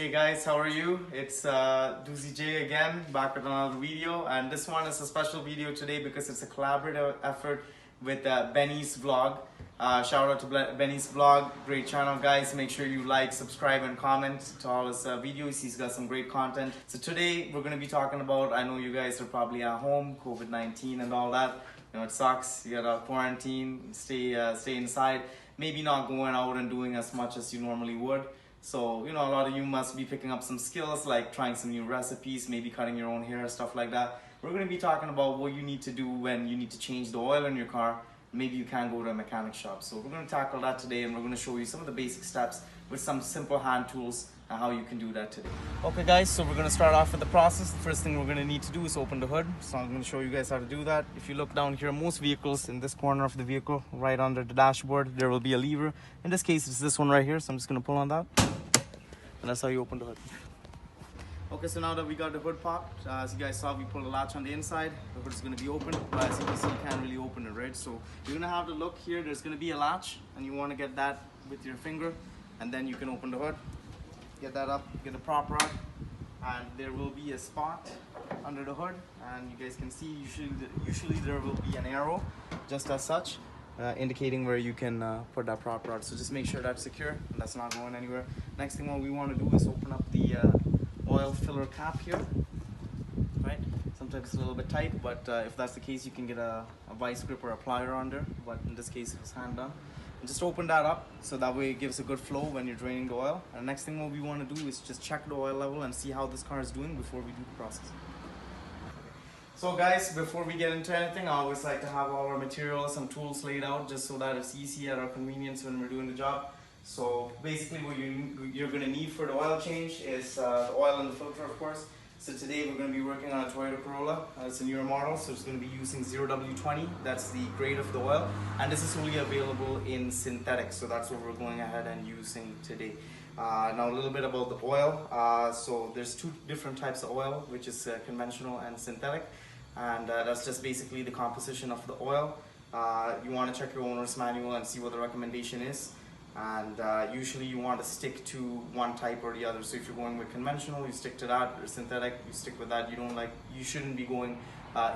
Hey guys, how are you? It's Doozy J again, back with another video, and this one is a special video today because it's a collaborative effort with Benny's Vlog. Shout out to Benny's Vlog, great channel guys. Make sure you like, subscribe and comment to all his videos. He's got some great content. So today we're going to be talking about, I know you guys are probably at home, COVID-19 and all that. You know, it sucks, you gotta quarantine, stay inside, maybe not going out and doing as much as you normally would. So, you know, a lot of you must be picking up some skills like trying some new recipes, maybe cutting your own hair, stuff like that. We're going to be talking about what you need to do when you need to change the oil in your car. Maybe you can't go to a mechanic shop. So we're going to tackle that today, and we're going to show you some of the basic steps with some simple hand tools and how you can do that today. Okay guys, so we're going to start off with the process. The first thing we're going to need to do is open the hood. So I'm going to show you guys how to do that. If you look down here, most vehicles, in this corner of the vehicle, right under the dashboard, there will be a lever. In this case, it's this one right here. So I'm just going to pull on that. And that's how you open the hood. Okay, so now that we got the hood popped, as you guys saw, we pulled the latch on the inside. The hood is going to be open, but as you can see, you can't really open it, right? So you're going to have to look here. There's going to be a latch, and you want to get that with your finger, and then you can open the hood. Get that up, get the prop rod, and there will be a spot under the hood, and you guys can see usually there will be an arrow, just as such. Indicating where you can put that prop rod. So just make sure that's secure and that's not going anywhere. Next thing what we want to do is open up the oil filler cap here. Right? Sometimes it's a little bit tight, but if that's the case, you can get a vice grip or a plier under. But in this case, it was hand done. And just open that up so that way it gives a good flow when you're draining the oil. And the next thing what we want to do is just check the oil level and see how this car is doing before we do the process. So guys, before we get into anything, I always like to have all our materials and tools laid out just so that it's easy at our convenience when we're doing the job. So basically what you're going to need for the oil change is the oil and the filter, of course. So today we're going to be working on a Toyota Corolla. It's a newer model, so it's going to be using 0W20. That's the grade of the oil. And this is only available in synthetic, so that's what we're going ahead and using today. Now a little bit about the oil. So there's two different types of oil, which is conventional and synthetic. And that's just basically the composition of the oil. You want to check your owner's manual and see what the recommendation is. And usually you want to stick to one type or the other. So if you're going with conventional, you stick to that, or synthetic, you stick with that. You shouldn't be going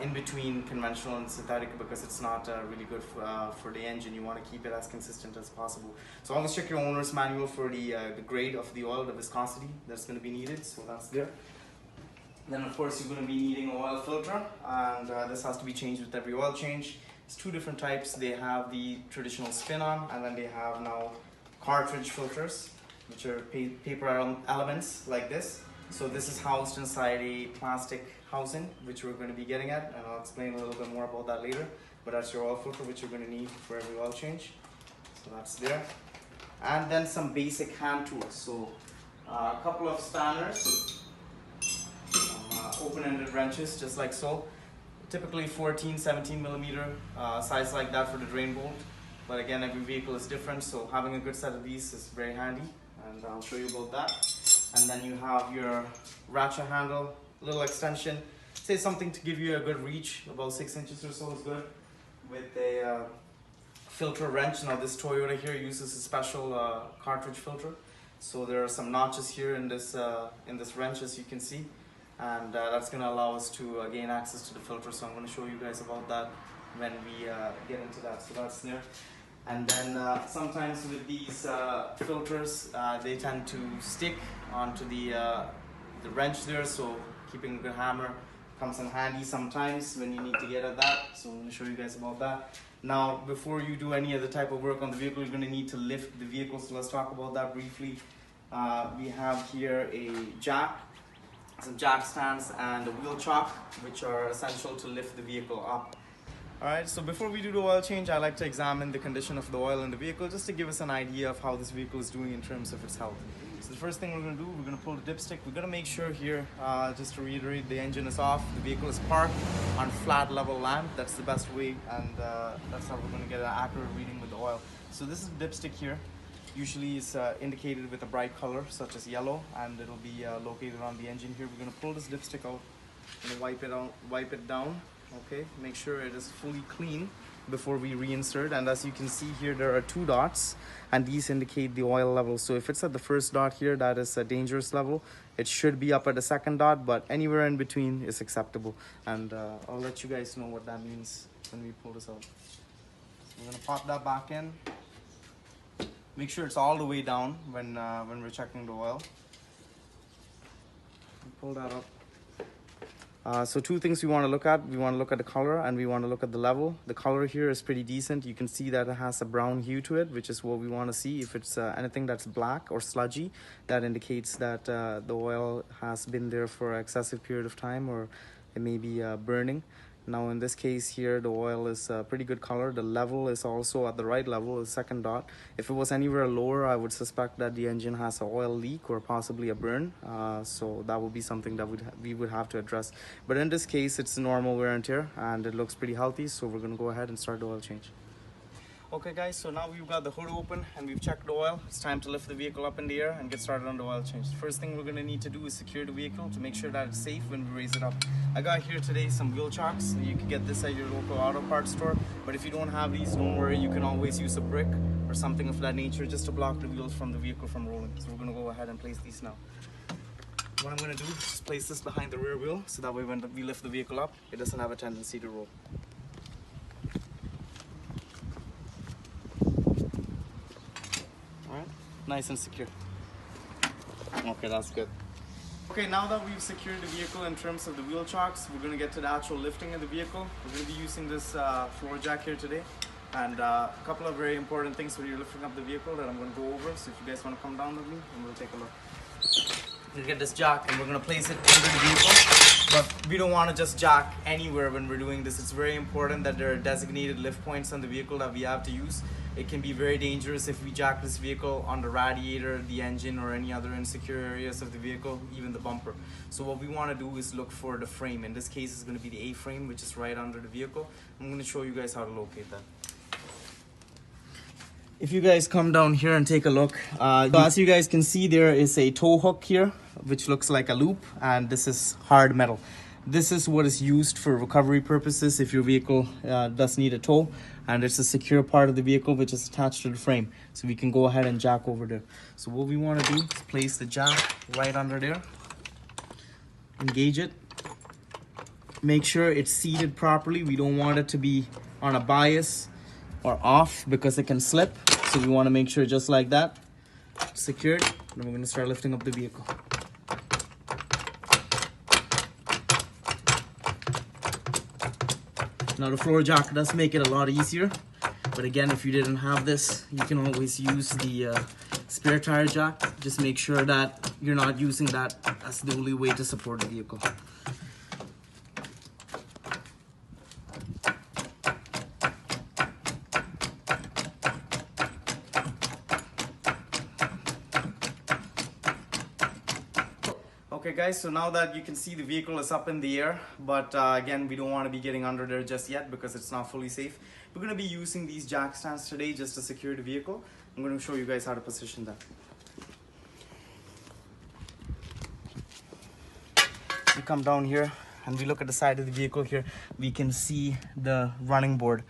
in between conventional and synthetic because it's not really good for the engine. You want to keep it as consistent as possible. So always check your owner's manual for the grade of the oil, the viscosity that's going to be needed. So that's there. Then of course you're going to be needing an oil filter, and this has to be changed with every oil change. It's two different types. They have the traditional spin-on, and then they have now cartridge filters, which are paper elements like this. So this is housed inside a plastic housing, which we're going to be getting at, and I'll explain a little bit more about that later. But that's your oil filter, which you're going to need for every oil change. So that's there. And then some basic hand tools. So a couple of spanners, open-ended wrenches, just like so. Typically 14, 17 millimeter size like that for the drain bolt. But again, every vehicle is different, so having a good set of these is very handy, and I'll show you about that. And then you have your ratchet handle, little extension. Say something to give you a good reach, about 6 inches or so is good. With a filter wrench. Now this Toyota here uses a special cartridge filter. So there are some notches here in this wrench, as you can see. And that's going to allow us to gain access to the filter. So I'm going to show you guys about that when we get into that. So that's there. And then sometimes with these filters, they tend to stick onto the wrench there. So keeping a good hammer comes in handy sometimes when you need to get at that. So I'm going to show you guys about that. Now, before you do any other type of work on the vehicle, you're going to need to lift the vehicle. So let's talk about that briefly. We have here a jack, some jack stands, and a wheel chock, which are essential to lift the vehicle up. Alright, so before we do the oil change, I like to examine the condition of the oil in the vehicle just to give us an idea of how this vehicle is doing in terms of its health. So the first thing we're going to do, we're going to pull the dipstick. We're going to make sure here, just to reiterate, the engine is off, the vehicle is parked on flat level land. That's the best way, and that's how we're going to get an accurate reading with the oil. So this is the dipstick here. Usually is indicated with a bright color such as yellow, and it'll be located on the engine here. We're going to pull this dipstick out and wipe it down. Okay, make sure it is fully clean before we reinsert. And as you can see here, there are 2 dots, and these indicate the oil level. So if it's at the first dot here, that is a dangerous level. It should be up at the second dot, but anywhere in between is acceptable. And I'll let you guys know what that means when we pull this out. So we're gonna pop that back in. Make sure it's all the way down when we're checking the oil. Pull that up. So 2 things we want to look at. We want to look at the color, and we want to look at the level. The color here is pretty decent. You can see that it has a brown hue to it, which is what we want to see. If it's anything that's black or sludgy, that indicates that the oil has been there for an excessive period of time, or it may be burning. Now in this case here, the oil is a pretty good color. The level is also at the right level, the second dot. If it was anywhere lower, I would suspect that the engine has an oil leak or possibly a burn. So that would be something that we would have to address. But in this case, it's normal wear and tear, and it looks pretty healthy. So we're going to go ahead and start the oil change. Okay guys, so now we've got the hood open and we've checked the oil. It's time to lift the vehicle up in the air and get started on the oil change. The first thing we're going to need to do is secure the vehicle to make sure that it's safe when we raise it up. I got here today some wheel chocks. You can get this at your local auto parts store, but if you don't have these, don't worry, you can always use a brick or something of that nature just to block the wheels from the vehicle from rolling. So we're going to go ahead and place these now. What I'm going to do is place this behind the rear wheel, so that way when we lift the vehicle up, it doesn't have a tendency to roll. Nice and secure. Okay, that's good. Okay, now that we've secured the vehicle in terms of the wheel chocks, we're going to get to the actual lifting of the vehicle. We're going to be using this floor jack here today, and a couple of very important things when you're lifting up the vehicle that I'm going to go over. So if you guys want to come down with me, and we'll take a look. We'll get this jack and we're going to place it under the vehicle, but we don't want to just jack anywhere when we're doing this. It's very important that there are designated lift points on the vehicle that we have to use. It can be very dangerous if we jack this vehicle on the radiator, the engine, or any other insecure areas of the vehicle, even the bumper. So what we want to do is look for the frame. In this case, it's going to be the A-frame, which is right under the vehicle. I'm going to show you guys how to locate that. If you guys come down here and take a look, as you guys can see, there is a tow hook here, which looks like a loop, and this is hard metal. This is what is used for recovery purposes if your vehicle does need a tow, and it's a secure part of the vehicle which is attached to the frame. So we can go ahead and jack over there. So what we want to do is place the jack right under there, engage it, make sure it's seated properly. We don't want it to be on a bias or off because it can slip. So we want to make sure just like that, secured. Then we're going to start lifting up the vehicle. Now the floor jack does make it a lot easier, but again, if you didn't have this, you can always use the spare tire jack. Just make sure that you're not using that as the only way to support the vehicle. Okay guys, so now that you can see the vehicle is up in the air, but again, we don't want to be getting under there just yet because it's not fully safe. We're going to be using these jack stands today just to secure the vehicle. I'm going to show you guys how to position that. We come down here and we look at the side of the vehicle here. We can see the running board,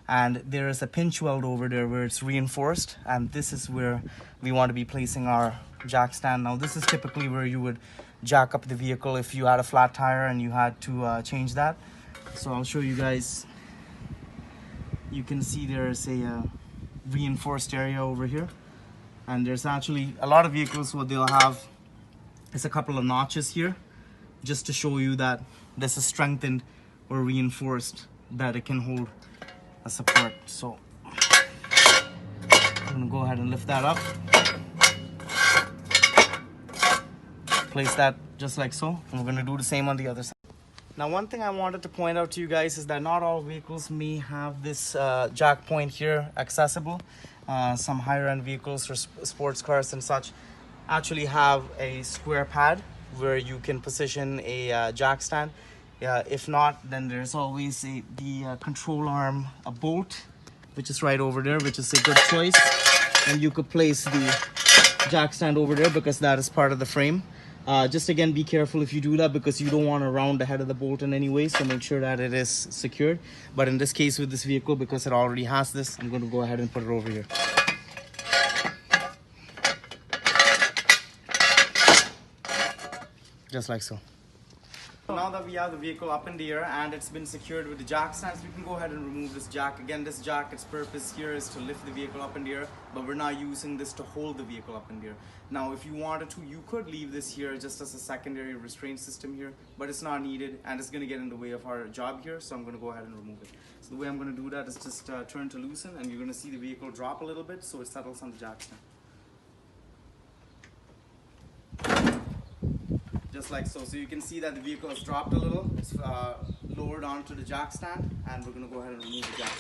and there is a pinch weld over there where it's reinforced, and this is where we want to be placing our jack stand. Now this is typically where you would jack up the vehicle if you had a flat tire and you had to change that. So I'll show you guys. You can see there's a reinforced area over here, and there's actually a lot of vehicles what they'll have is a couple of notches here just to show you that this is strengthened or reinforced, that it can hold a support. So I'm gonna go ahead and lift that up. Place that just like so, and we're going to do the same on the other side. Now one thing I wanted to point out to you guys is that not all vehicles may have this jack point here accessible. Some higher end vehicles or sports cars and such actually have a square pad where you can position a jack stand. If not, then there's always the control arm, a bolt, which is right over there, which is a good choice. And you could place the jack stand over there because that is part of the frame. Just again, be careful if you do that, because you don't want to round the head of the bolt in any way, so make sure that it is secured. But in this case with this vehicle, because it already has this, I'm going to go ahead and put it over here. Just like so. Now that we have the vehicle up in the air and it's been secured with the jack stands, we can go ahead and remove this jack. Again, this jack, its purpose here is to lift the vehicle up in the air, but we're not using this to hold the vehicle up in the air. Now, if you wanted to, you could leave this here just as a secondary restraint system here, but it's not needed and it's going to get in the way of our job here, so I'm going to go ahead and remove it. So the way I'm going to do that is just turn to loosen, and you're going to see the vehicle drop a little bit so it settles on the jack stand. Just like so. So you can see that the vehicle has dropped a little. It's lowered onto the jack stand, and we're going to go ahead and remove the jack.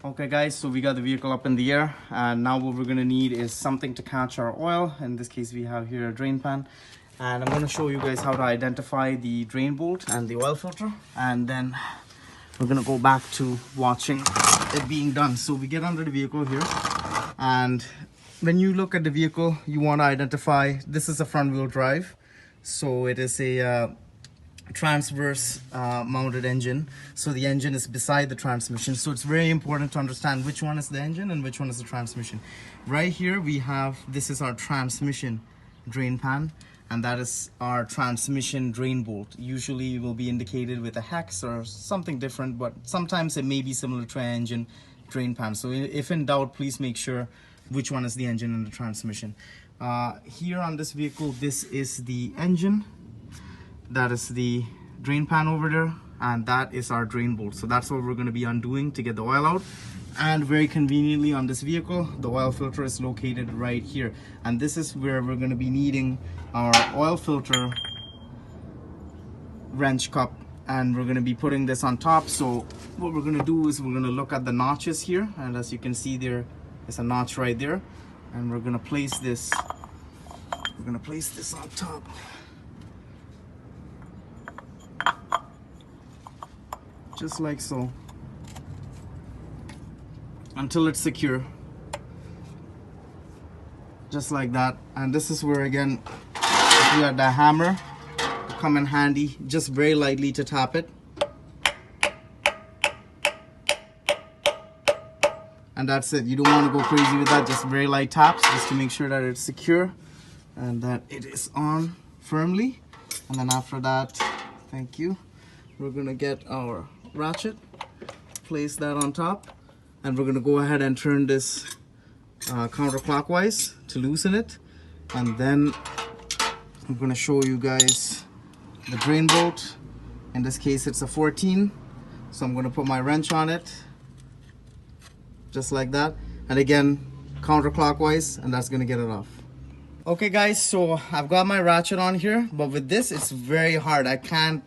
Okay guys, so we got the vehicle up in the air, and now what we're going to need is something to catch our oil. In this case we have here a drain pan, and I'm going to show you guys how to identify the drain bolt and the oil filter, and then we're going to go back to watching it being done. So we get under the vehicle here, and when you look at the vehicle, you want to identify, this is a front wheel drive, so it is a transverse mounted engine, so the engine is beside the transmission. So it's very important to understand which one is the engine and which one is the transmission. Right here we have, this is our transmission drain pan, and that is our transmission drain bolt. Usually it will be indicated with a hex or something different, but sometimes it may be similar to an engine drain pan. So if in doubt, please make sure which one is the engine and the transmission. Here on this vehicle, this is the engine, that is the drain pan over there, and that is our drain bolt. So that's what we're going to be undoing to get the oil out. And very conveniently on this vehicle, the oil filter is located right here, and this is where we're going to be needing our oil filter wrench cup, and we're going to be putting this on top. So what we're going to do is we're going to look at the notches here, and as you can see, there is a notch right there, and we're going to place this on top. Just like so, until it's secure, just like that. And this is where, again, if you had the hammer, come in handy, just very lightly to tap it, and that's it. You don't want to go crazy with that, just very light taps just to make sure that it's secure and that it is on firmly. And then after that, thank you, we're gonna get our ratchet, place that on top, and we're gonna go ahead and turn this counterclockwise to loosen it. And then I'm gonna show you guys the drain bolt. In this case it's a 14, so I'm gonna put my wrench on it just like that, and again counterclockwise, and that's gonna get it off. Okay guys, so I've got my ratchet on here, but with this it's very hard. I can't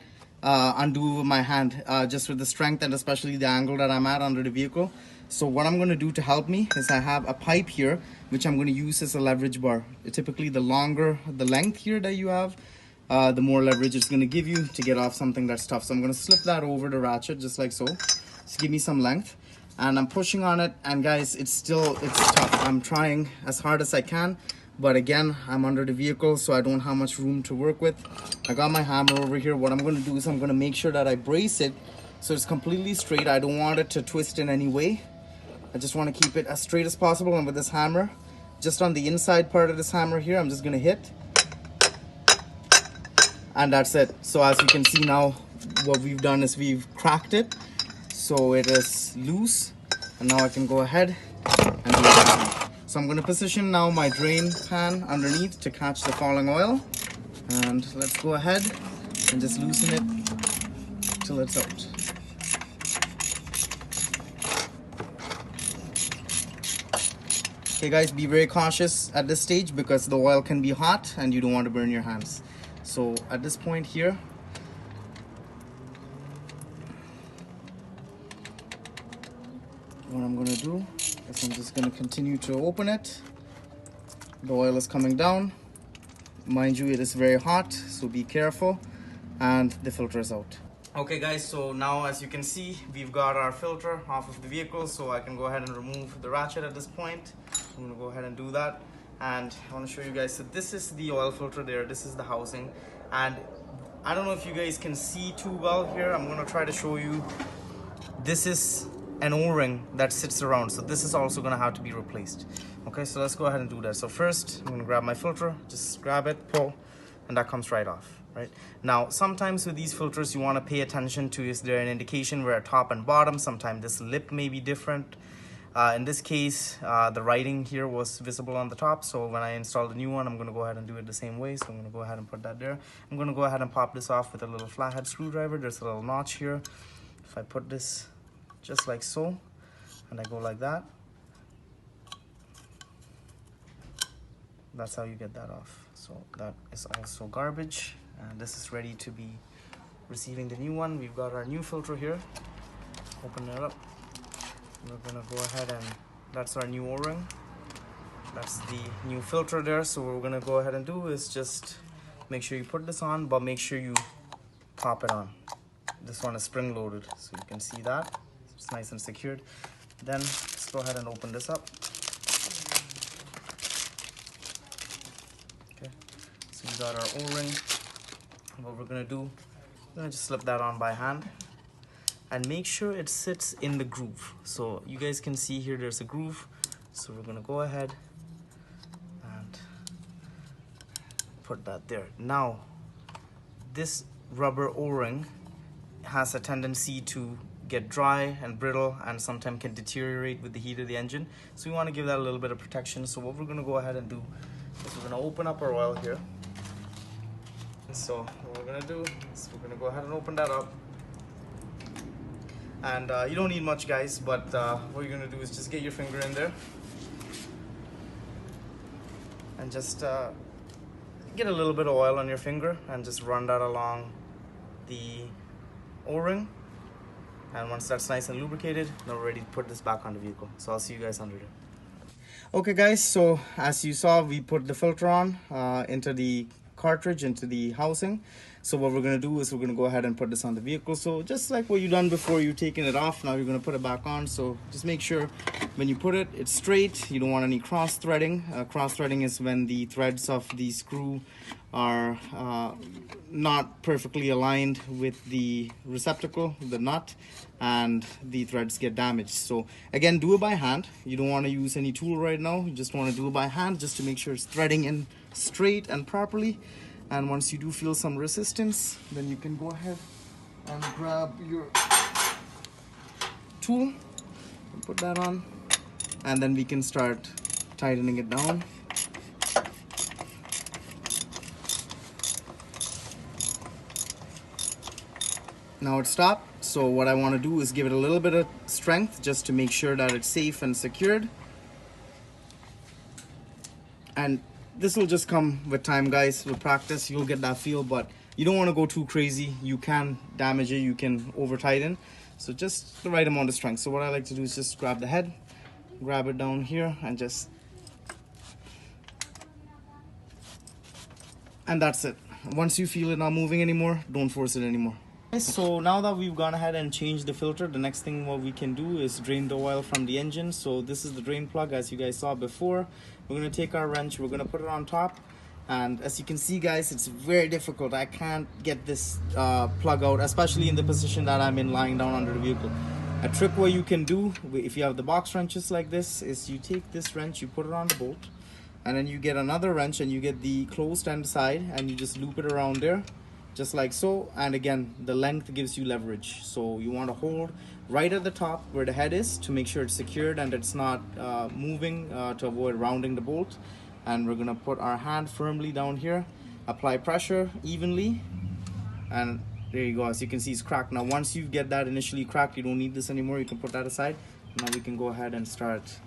undo with my hand, just with the strength and especially the angle that I'm at under the vehicle. So what I'm going to do to help me is I have a pipe here which I'm going to use as a leverage bar. Typically the longer the length here that you have, the more leverage it's going to give you to get off something that's tough. So I'm going to slip that over the ratchet just like so. Just give me some length, and I'm pushing on it, and guys, it's tough. I'm trying as hard as I can, but again, I'm under the vehicle, so I don't have much room to work with. I got my hammer over here. What I'm going to do is I'm going to make sure that I brace it so it's completely straight. I don't want it to twist in any way. I just want to keep it as straight as possible. And with this hammer, just on the inside part of this hammer here, I'm just going to hit, and that's it. So as you can see now, what we've done is we've cracked it so it is loose, and now I can go ahead and do that. So I'm going to position now my drain pan underneath to catch the falling oil, and let's go ahead and just loosen it till it's out. Okay guys, be very cautious at this stage because the oil can be hot and you don't want to burn your hands. So at this point here, what I'm going to do is I'm just going to continue to open it. The oil is coming down. Mind you, it is very hot, so be careful, and the filter is out. Okay guys, so now as you can see, we've got our filter off of the vehicle, so I can go ahead and remove the ratchet at this point. I'm going to go ahead and do that. and I want to show you guys. So this is the oil filter there, this is the housing, and I don't know if you guys can see too well here. I'm going to try to show you. This is an O-ring that sits around, so this is also going to have to be replaced. Okay, so let's go ahead and do that. So first I'm going to grab my filter, just grab it, pull, and that comes right off. Right now, sometimes with these filters you want to pay attention to, is there an indication where top and bottom, sometimes this lip may be different. In this case, the writing here was visible on the top, so when I install the new one, I'm going to go ahead and do it the same way. So I'm going to go ahead and put that there. I'm going to go ahead and pop this off with a little flathead screwdriver. There's a little notch here. If I put this just like so, and I go like that, that's how you get that off. So that is also garbage, and this is ready to be receiving the new one. We've got our new filter here. Open it up. We're gonna go ahead and that's our new O-ring. That's the new filter there. So what we're gonna go ahead and do is just make sure you put this on, but make sure you pop it on. This one is spring loaded, so you can see that it's nice and secured. Then let's go ahead and open this up. Okay, so we got our O-ring. What we're gonna do, we're gonna just slip that on by hand and make sure it sits in the groove. So you guys can see here there's a groove, so we're gonna go ahead and put that there. Now this rubber O-ring has a tendency to get dry and brittle and sometimes can deteriorate with the heat of the engine, so we want to give that a little bit of protection. So what we're going to go ahead and do is we're going to open up our oil here. So what we're going to do is we're going to go ahead and open that up. And you don't need much, guys, but what you're going to do is just get your finger in there and just get a little bit of oil on your finger and just run that along the O-ring. And once that's nice and lubricated, now we're ready to put this back on the vehicle. So I'll see you guys under there. Okay guys, so as you saw, we put the filter on into the cartridge, into the housing. So what we're going to do is we're going to go ahead and put this on the vehicle. So just like what you've done before, you're taking it off, now you're going to put it back on. So just make sure when you put it, it's straight. You don't want any cross threading. Cross threading is when the threads of the screw are not perfectly aligned with the receptacle, the nut, and the threads get damaged. So again, do it by hand. You don't want to use any tool right now. You just want to do it by hand just to make sure it's threading in straight and properly. And once you do feel some resistance, then you can go ahead and grab your tool and put that on, and then we can start tightening it down. Now it's stopped, so what I want to do is give it a little bit of strength just to make sure that it's safe and secured. And this will just come with time, guys. With practice, you'll get that feel, but you don't want to go too crazy. You can damage it, you can over tighten. So just the right amount of strength. So what I like to do is just grab the head, grab it down here, and that's it. Once you feel it not moving anymore, don't force it anymore. So now that we've gone ahead and changed the filter, the next thing what we can do is drain the oil from the engine. So this is the drain plug, as you guys saw before. We're going to take our wrench, we're going to put it on top, and as you can see, guys, it's very difficult. I can't get this plug out, especially in the position that I'm in, lying down under the vehicle. A trick what you can do if you have the box wrenches like this is you take this wrench, you put it on the bolt, and then you get another wrench and you get the closed end side and you just loop it around there, just like so. And again, the length gives you leverage, so you want to hold right at the top where the head is to make sure it's secured and it's not moving, to avoid rounding the bolt. And we're gonna put our hand firmly down here, apply pressure evenly, and there you go. As you can see, it's cracked. Now once you get that initially cracked, you don't need this anymore, you can put that aside. Now we can go ahead and start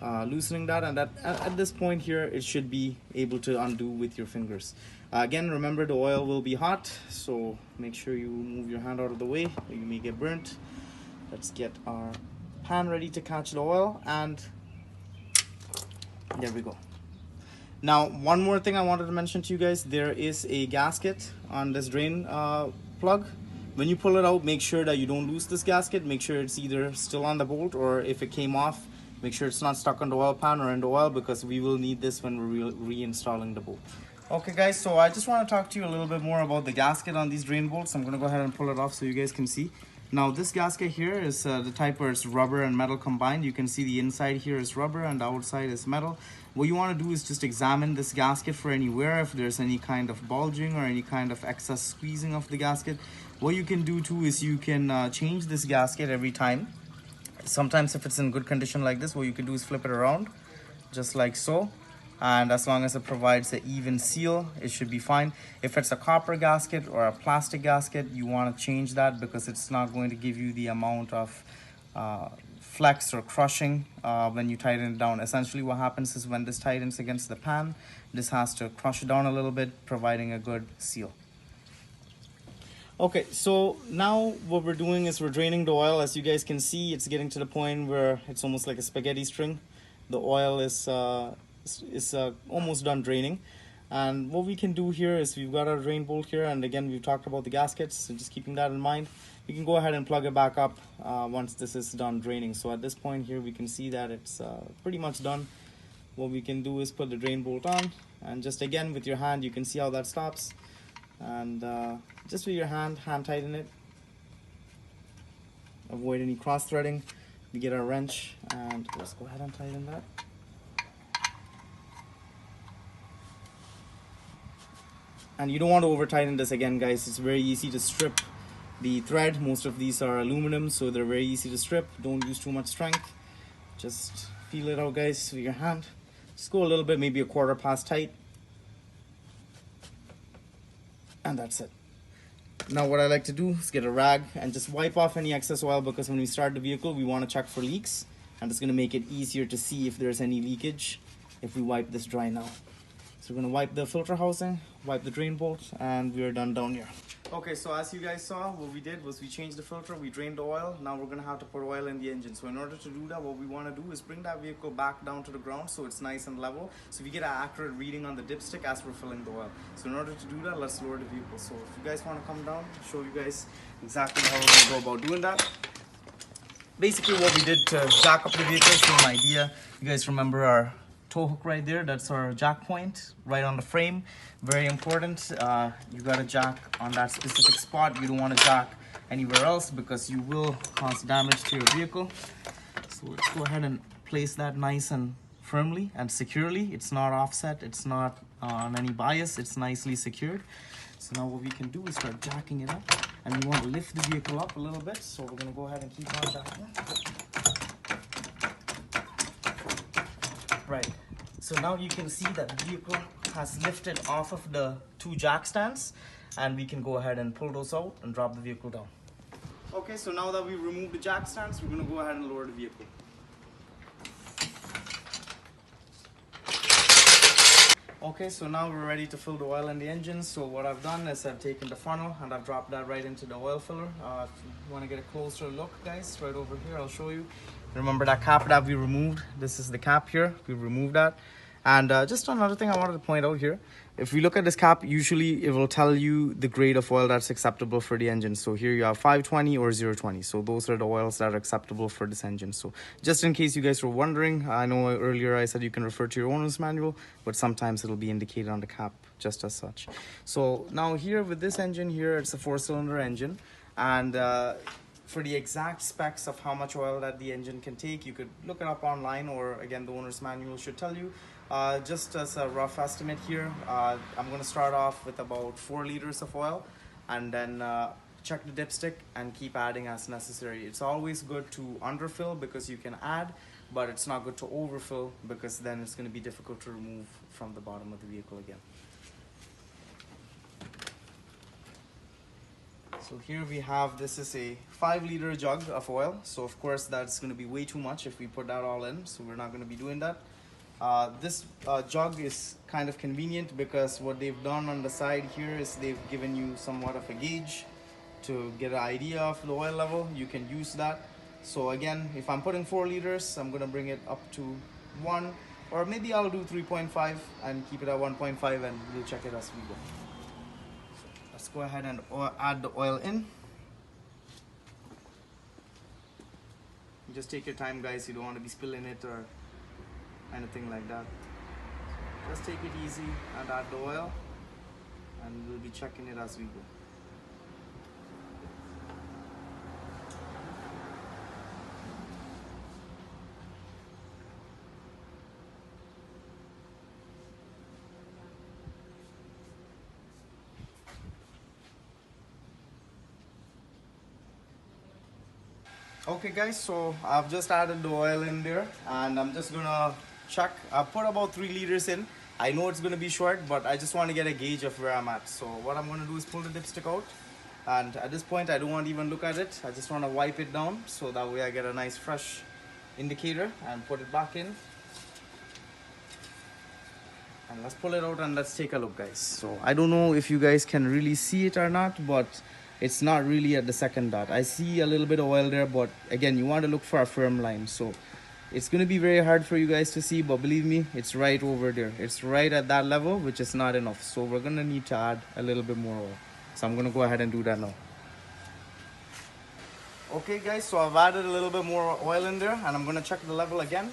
loosening that, and at this point here it should be able to undo with your fingers. Again, remember the oil will be hot, so make sure you move your hand out of the way or you may get burnt. Let's get our pan ready to catch the oil, and there we go. Now one more thing I wanted to mention to you guys, there is a gasket on this drain plug. When you pull it out, make sure that you don't lose this gasket. Make sure it's either still on the bolt, or if it came off, Make sure it's not stuck on the oil pan or in the oil, because we will need this when we're reinstalling the bolt. Okay guys, so I just want to talk to you a little bit more about the gasket on these drain bolts. I'm going to go ahead and pull it off so you guys can see. Now this gasket here is the type where it's rubber and metal combined. You can see the inside here is rubber and the outside is metal. What you want to do is just examine this gasket for any wear, if there's any kind of bulging or any kind of excess squeezing of the gasket. What you can do too is you can change this gasket every time. Sometimes if it's in good condition like this, what you can do is flip it around just like so, and as long as it provides an even seal, it should be fine. If it's a copper gasket or a plastic gasket, you want to change that, because it's not going to give you the amount of flex or crushing when you tighten it down. Essentially what happens is when this tightens against the pan, this has to crush it down a little bit, providing a good seal. Okay, so now what we're doing is we're draining the oil. As you guys can see, it's getting to the point where it's almost like a spaghetti string. The oil is almost done draining. And what we can do here is we've got our drain bolt here, and again we've talked about the gaskets, so just keeping that in mind. You can go ahead and plug it back up once this is done draining. So at this point here we can see that it's pretty much done. What we can do is put the drain bolt on, and just again with your hand you can see how that stops, and just with your hand tighten it. Avoid any cross threading. We get our wrench and let's go ahead and tighten that. And you don't want to over tighten this again, guys. It's very easy to strip the thread. Most of these are aluminum, so they're very easy to strip. Don't use too much strength. Just feel it out, guys, with your hand. Just go a little bit, maybe a quarter pass tight. And that's it. Now what I like to do is get a rag and just wipe off any excess oil, because when we start the vehicle we want to check for leaks, and it's going to make it easier to see if there's any leakage if we wipe this dry now. So we're going to wipe the filter housing, wipe the drain bolt, and we're done down here. Okay, so as you guys saw, what we did was we changed the filter, we drained the oil. Now we're going to have to put oil in the engine. So in order to do that, what we want to do is bring that vehicle back down to the ground so it's nice and level, so we get an accurate reading on the dipstick as we're filling the oil. So in order to do that, let's lower the vehicle. So if you guys want to come down, I'll show you guys exactly how we're going to go about doing that. Basically what we did to jack up the vehicle, so an idea, you guys remember our tow hook right there, that's our jack point right on the frame. Very important. You got to jack on that specific spot. You don't want to jack anywhere else, because you will cause damage to your vehicle. So let's go ahead and place that nice and firmly and securely. It's not offset, it's not on any bias, it's nicely secured. So now what we can do is start jacking it up, and we want to lift the vehicle up a little bit, so we're going to go ahead and keep on jacking. Right, so now you can see that the vehicle has lifted off of the two jack stands, and we can go ahead and pull those out and drop the vehicle down. Okay, so now that we've removed the jack stands, we're going to go ahead and lower the vehicle. Okay, so now we're ready to fill the oil in the engine. So what I've done is I've taken the funnel and I've dropped that right into the oil filler. If you want to get a closer look, guys, right over here, I'll show you. Remember that cap that we removed? This is the cap here. We removed that. And just another thing I wanted to point out here. If we look at this cap, usually it will tell you the grade of oil that's acceptable for the engine. So here you have 520 or 020. So those are the oils that are acceptable for this engine. So just in case you guys were wondering, I know earlier I said you can refer to your owner's manual, but sometimes it'll be indicated on the cap just as such. So now here with this engine here, it's a 4-cylinder engine. And for the exact specs of how much oil that the engine can take, you could look it up online, or again, the owner's manual should tell you. Just as a rough estimate here, I'm going to start off with about 4 liters of oil, and then check the dipstick and keep adding as necessary. It's always good to underfill because you can add, but it's not good to overfill, because then it's going to be difficult to remove from the bottom of the vehicle again. So here we have, this is a 5-liter jug of oil. So of course that's going to be way too much if we put that all in. So we're not going to be doing that. This jug is kind of convenient because what they've done on the side here is they've given you somewhat of a gauge to get an idea of the oil level. You can use that. So again, if I'm putting 4 liters, I'm going to bring it up to 1, or maybe I'll do 3.5 and keep it at 1.5, and we'll check it as we go. Let's go ahead and add the oil in. Just take your time, guys. You don't want to be spilling it or anything like that. Just take it easy and add the oil, and we'll be checking it as we go. Okay guys, so I've just added the oil in there and I'm just gonna check. I put about 3 liters in. I know it's gonna be short, but I just want to get a gauge of where I'm at. So what I'm gonna do is pull the dipstick out, and at this point I don't want to even look at it. I just want to wipe it down so that way I get a nice fresh indicator and put it back in. And let's pull it out and let's take a look, guys. So I don't know if you guys can really see it or not, but it's not really at the second dot. I see a little bit of oil there, but again, you want to look for a firm line. So it's going to be very hard for you guys to see, but believe me, it's right over there. It's right at that level, which is not enough. So we're going to need to add a little bit more oil. So I'm going to go ahead and do that now. Okay guys, so I've added a little bit more oil in there, and I'm going to check the level again.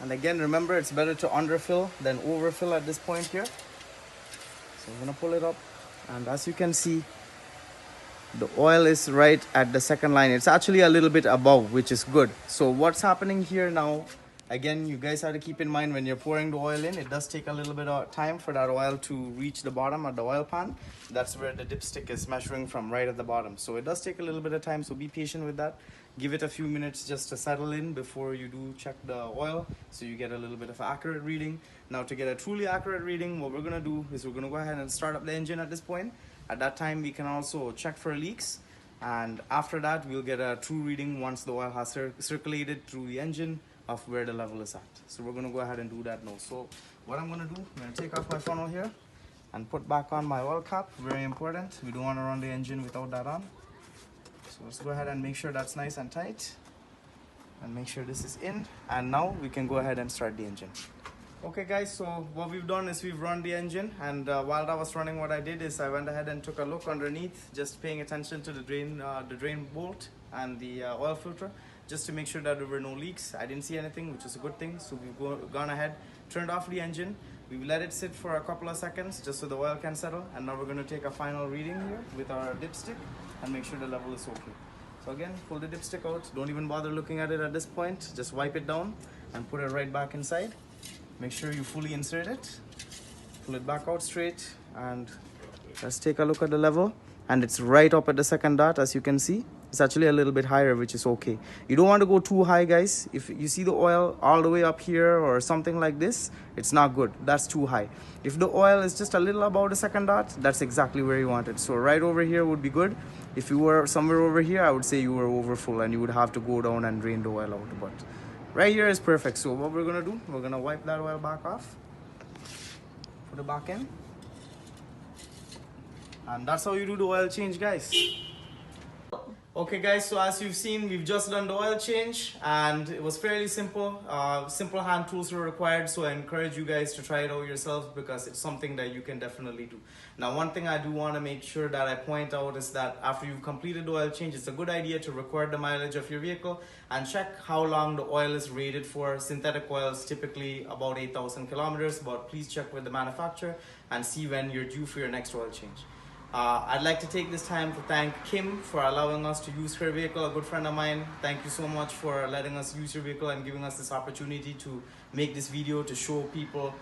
And again, remember, it's better to underfill than overfill at this point here. So I'm going to pull it up, and as you can see, the oil is right at the second line. It's actually a little bit above, which is good. So what's happening here now, again, you guys have to keep in mind when you're pouring the oil in, it does take a little bit of time for that oil to reach the bottom of the oil pan. That's where the dipstick is measuring from, right at the bottom. So it does take a little bit of time, so be patient with that. Give it a few minutes just to settle in before you do check the oil, so you get a little bit of accurate reading. Now, to get a truly accurate reading, what we're gonna do is we're gonna go ahead and start up the engine at this point. At that time, we can also check for leaks, and after that, we'll get a true reading once the oil has circulated through the engine of where the level is at. So we're gonna go ahead and do that now. So what I'm gonna do, I'm gonna take off my funnel here and put back on my oil cap. Very important. We don't wanna run the engine without that on. So let's go ahead and make sure that's nice and tight, and make sure this is in. And now we can go ahead and start the engine. Okay guys, so what we've done is we've run the engine, and while that was running, what I did is I went ahead and took a look underneath, just paying attention to the drain bolt and the oil filter, just to make sure that there were no leaks. I didn't see anything, which is a good thing. So we've gone ahead, turned off the engine, we let it sit for a couple of seconds just so the oil can settle, and now we're going to take a final reading here with our dipstick and make sure the level is okay. So again, pull the dipstick out, don't even bother looking at it at this point, just wipe it down and put it right back inside. Make sure you fully insert it, pull it back out straight, and let's take a look at the level. And it's right up at the second dot, as you can see. It's actually a little bit higher, which is okay. You don't want to go too high, guys. If you see the oil all the way up here or something like this, it's not good. That's too high. If the oil is just a little above the second dot, that's exactly where you want it. So right over here would be good. If you were somewhere over here, I would say you were over full and you would have to go down and drain the oil out. But right here is perfect. So what we're gonna do, we're gonna wipe that oil back off, put it back in, and that's how you do the oil change, guys. Okay guys, so as you've seen, we've just done the oil change, and it was fairly simple. Simple hand tools were required, so I encourage you guys to try it out yourselves because it's something that you can definitely do. Now, one thing I do want to make sure that I point out is that after you've completed the oil change, it's a good idea to record the mileage of your vehicle and check how long the oil is rated for. Synthetic oil is typically about 8,000 kilometers, but please check with the manufacturer and see when you're due for your next oil change. I'd like to take this time to thank Kim for allowing us to use her vehicle, a good friend of mine. Thank you so much for letting us use your vehicle and giving us this opportunity to make this video to show people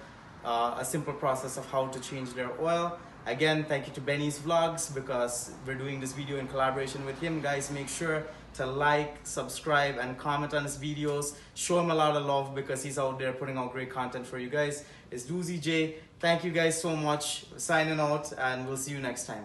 a simple process of how to change their oil. Again, thank you to Benny's Vlogs because we're doing this video in collaboration with him. Guys, make sure to like, subscribe, and comment on his videos. Show him a lot of love because he's out there putting out great content for you guys. It's Doozy J. Thank you guys so much. Signing out, and we'll see you next time.